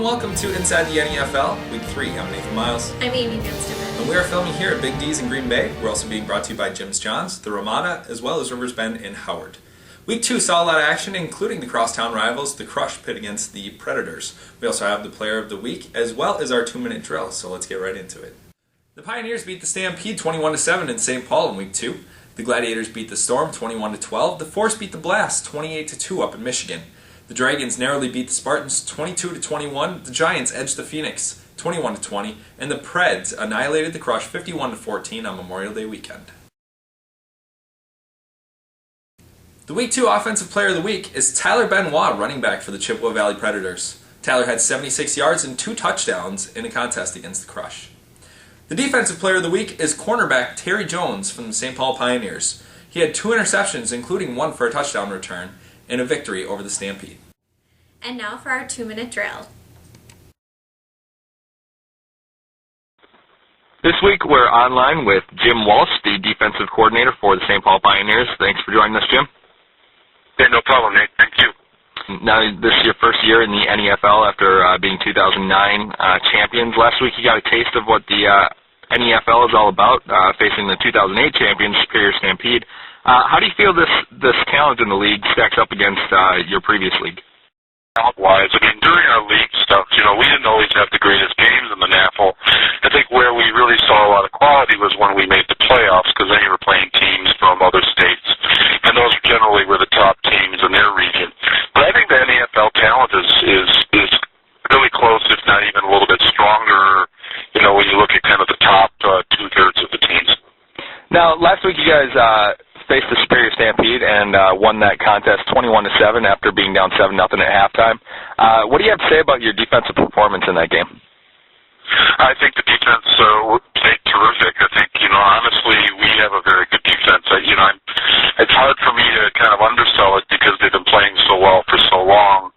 and welcome to Inside the NEFL, Week 3. I'm Nathan Miles. I'm Amy Dunstman. And we are filming here at Big D's in Green Bay. We're also being brought to you by Jim's John's, the Ramada, as well as Rivers Bend in Howard. Week 2 saw a lot of action, including the crosstown rivals, the Crush pit against the Predators. We also have the Player of the Week, as well as our 2-minute drill, so let's get right into it. The Pioneers beat the Stampede 21-7 in St. Paul in Week 2. The Gladiators beat the Storm 21-12. The Force beat the Blast 28-2 up in Michigan. The Dragons narrowly beat the Spartans 22-21. The Giants edged the Phoenix 21-20, and the Preds annihilated the Crush 51-14 on Memorial Day weekend. The Week 2 Offensive Player of the Week is Tyler Benoit, running back for the Chippewa Valley Predators. Tyler had 76 yards and 2 touchdowns in a contest against the Crush. The Defensive Player of the Week is cornerback Terry Jones from the St. Paul Pioneers. He had 2 interceptions, including 1 for a touchdown return, in a victory over the Stampede. And now for our 2-minute drill. This week we're online with Jim Walsh, the defensive coordinator for the St. Paul Pioneers. Thanks for joining us, Jim. Yeah, no problem, Nate. Thank you. Now, this is your first year in the NEFL after being 2009 champions. Last week you got a taste of what the NEFL is all about, facing the 2008 champions, Superior Stampede. How do you feel this talent in the league stacks up against your previous league? Talent-wise, during our league stuff, we didn't always have the greatest games in the NEFL. I think where we really saw a lot of quality was when we made the playoffs, because then you were playing teams from other states, and those generally were the top teams in their region. But I think the NEFL talent is really close, if not even a little bit stronger, when you look at kind of the top two-thirds of the teams. Now, last week you guys faced the Superior Stampede and won that contest 21-7 after being down 7-0 at halftime. What do you have to say about your defensive performance in that game? I think the defense played terrific. I think, honestly, we have a very good defense. It's hard for me to kind of undersell it because they've been playing so well for so long.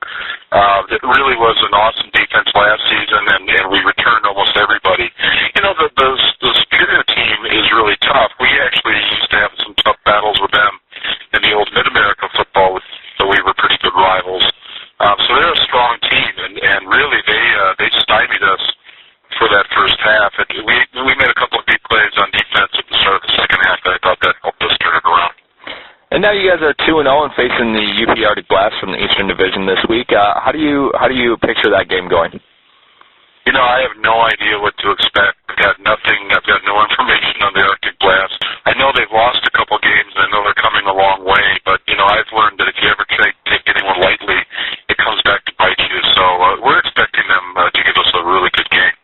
It really was an awesome defense last season, and we returned almost everybody. The Superior team is really tough. We actually used to have some tough battles with them in the old Mid-America football, so we were pretty good rivals. So they're a strong team, and really they stymied us for that first half. We made a couple of big plays on defense at the start of the second half, and I thought that helped us turn it around. And now you guys are 2-0 and facing the UP Arctic Blast from the Eastern Division this week. How do you picture that game going? I have no idea what to expect. I've got no information on the Arctic Blast. I know they've lost a couple games, and I know they're coming a long way, but, I've learned that if you ever take anyone lightly, it comes back to bite you. So we're expecting them to give us a really good game.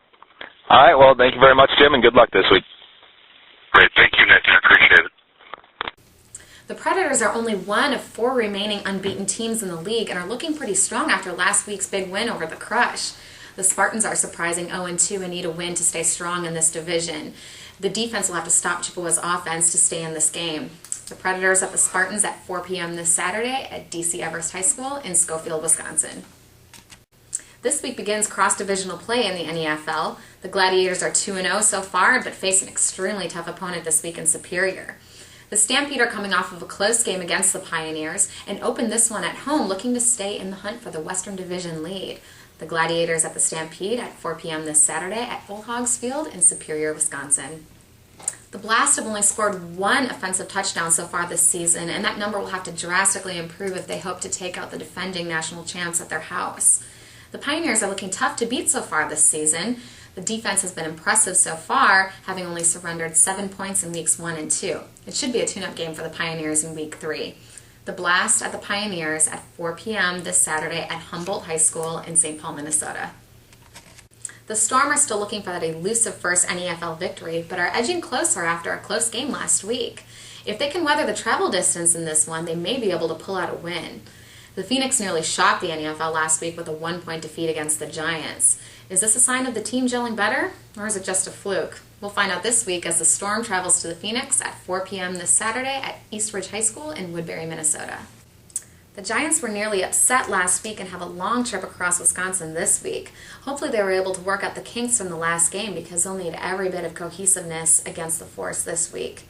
All right, well, thank you very much, Jim, and good luck this week. Great. Thank you, Nathan. I appreciate it. The Predators are only one of 4 remaining unbeaten teams in the league and are looking pretty strong after last week's big win over the Crush. The Spartans are surprising 0-2 and need a win to stay strong in this division. The defense will have to stop Chippewa's offense to stay in this game. The Predators at the Spartans at 4 p.m. this Saturday at D.C. Everest High School in Schofield, Wisconsin. This week begins cross-divisional play in the NEFL. The Gladiators are 2-0 so far, but face an extremely tough opponent this week in Superior. The Stampede are coming off of a close game against the Pioneers and open this one at home looking to stay in the hunt for the Western Division lead. The Gladiators at the Stampede at 4 p.m. this Saturday at Bull Hogs Field in Superior, Wisconsin. The Blast have only scored 1 offensive touchdown so far this season, and that number will have to drastically improve if they hope to take out the defending national champs at their house. The Pioneers are looking tough to beat so far this season. The defense has been impressive so far, having only surrendered 7 points in weeks 1 and 2. It should be a tune-up game for the Pioneers in week 3. The Blast at the Pioneers at 4 p.m. this Saturday at Humboldt High School in St. Paul, Minnesota. The Storm are still looking for that elusive first NEFL victory, but are edging closer after a close game last week. If they can weather the travel distance in this one, they may be able to pull out a win. The Phoenix nearly shocked the NEFL last week with a 1-point defeat against the Giants. Is this a sign of the team gelling better, or is it just a fluke? We'll find out this week as the Storm travels to the Phoenix at 4 p.m. this Saturday at East Ridge High School in Woodbury, Minnesota. The Giants were nearly upset last week and have a long trip across Wisconsin this week. Hopefully they were able to work out the kinks from the last game because they'll need every bit of cohesiveness against the Force this week.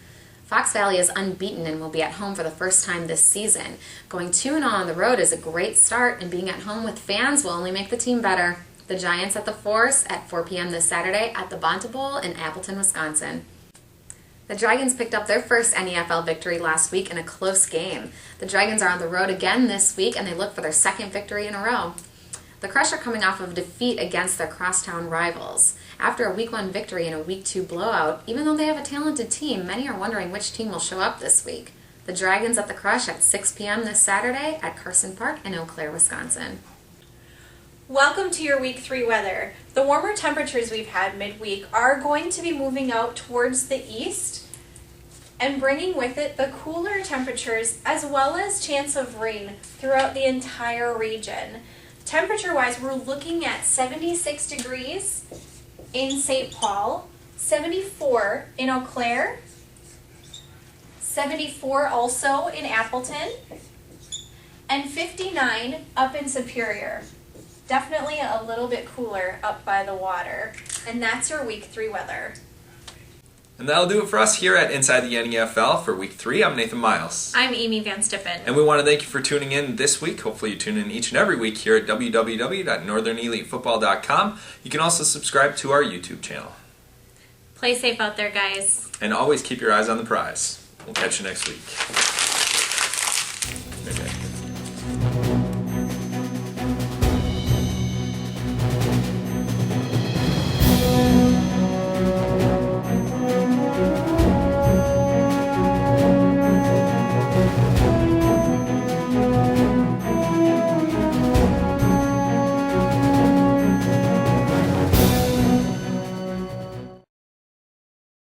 Fox Valley is unbeaten and will be at home for the first time this season. Going 2-0 on the road is a great start, and being at home with fans will only make the team better. The Giants at the Force at 4 p.m. this Saturday at the Bonta Bowl in Appleton, Wisconsin. The Dragons picked up their first NEFL victory last week in a close game. The Dragons are on the road again this week, and they look for their second victory in a row. The Crush are coming off of a defeat against their crosstown rivals. After a Week 1 victory and a Week 2 blowout, even though they have a talented team, many are wondering which team will show up this week. The Dragons at the Crush at 6 p.m. this Saturday at Carson Park in Eau Claire, Wisconsin. Welcome to your Week 3 weather. The warmer temperatures we've had midweek are going to be moving out towards the east and bringing with it the cooler temperatures as well as chance of rain throughout the entire region. Temperature-wise, we're looking at 76 degrees in St. Paul, 74 in Eau Claire, 74 also in Appleton, and 59 up in Superior. Definitely a little bit cooler up by the water. And that's your Week 3 weather. And that'll do it for us here at Inside the NEFL for Week 3. I'm Nathan Miles. I'm Amy Van Stippen. And we want to thank you for tuning in this week. Hopefully you tune in each and every week here at www.northernelitefootball.com. You can also subscribe to our YouTube channel. Play safe out there, guys. And always keep your eyes on the prize. We'll catch you next week. Okay.